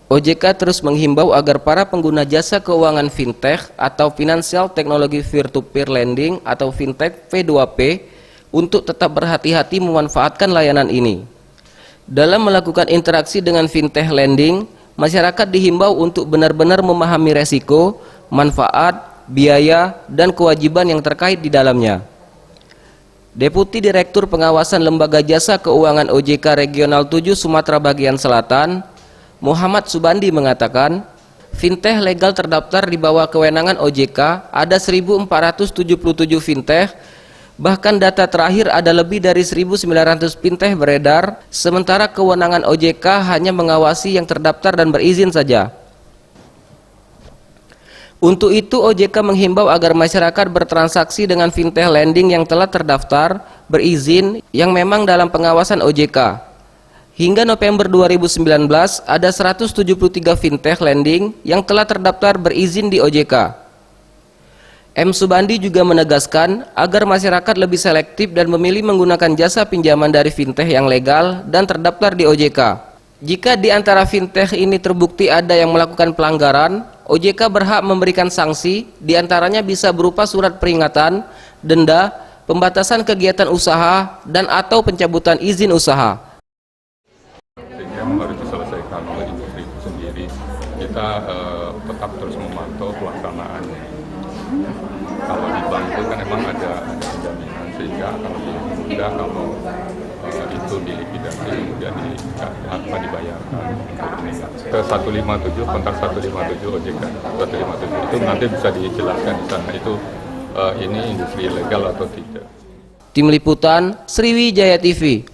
OJK terus menghimbau agar para pengguna jasa keuangan fintech atau Financial Technology Peer-to-Peer Lending atau fintech P2P untuk tetap berhati-hati memanfaatkan layanan ini. Dalam melakukan interaksi dengan fintech lending, masyarakat dihimbau untuk benar-benar memahami resiko, manfaat, biaya, dan kewajiban yang terkait di dalamnya. Deputi Direktur Pengawasan Lembaga Jasa Keuangan OJK Regional 7 Sumatera Bagian Selatan, Muhammad Subandi mengatakan, fintech legal terdaftar di bawah kewenangan OJK ada 1.477 fintech, bahkan data terakhir ada lebih dari 1.900 fintech beredar, sementara kewenangan OJK hanya mengawasi yang terdaftar dan berizin saja. Untuk itu OJK menghimbau agar masyarakat bertransaksi dengan fintech lending yang telah terdaftar, berizin, yang memang dalam pengawasan OJK. Hingga November 2019 ada 173 fintech lending yang telah terdaftar berizin di OJK. M. Subandi juga menegaskan agar masyarakat lebih selektif dan memilih menggunakan jasa pinjaman dari fintech yang legal dan terdaftar di OJK. Jika di antara fintech ini terbukti ada yang melakukan pelanggaran, OJK berhak memberikan sanksi, diantaranya bisa berupa surat peringatan, denda, pembatasan kegiatan usaha, dan atau pencabutan izin usaha. Yang harus diselesaikan oleh industri itu sendiri, kita tetap terus memantau pelaksanaannya. Kalau di bank itu kan memang ada jaminan, sehingga akan lebih mudah kalau itu dilikuidasi kemudian dibayarkan. Ke 157, kontak 157 OJK 157 itu nanti bisa dijelaskan di sana itu ini industri ilegal atau tidak. Tim Liputan Sriwijaya TV.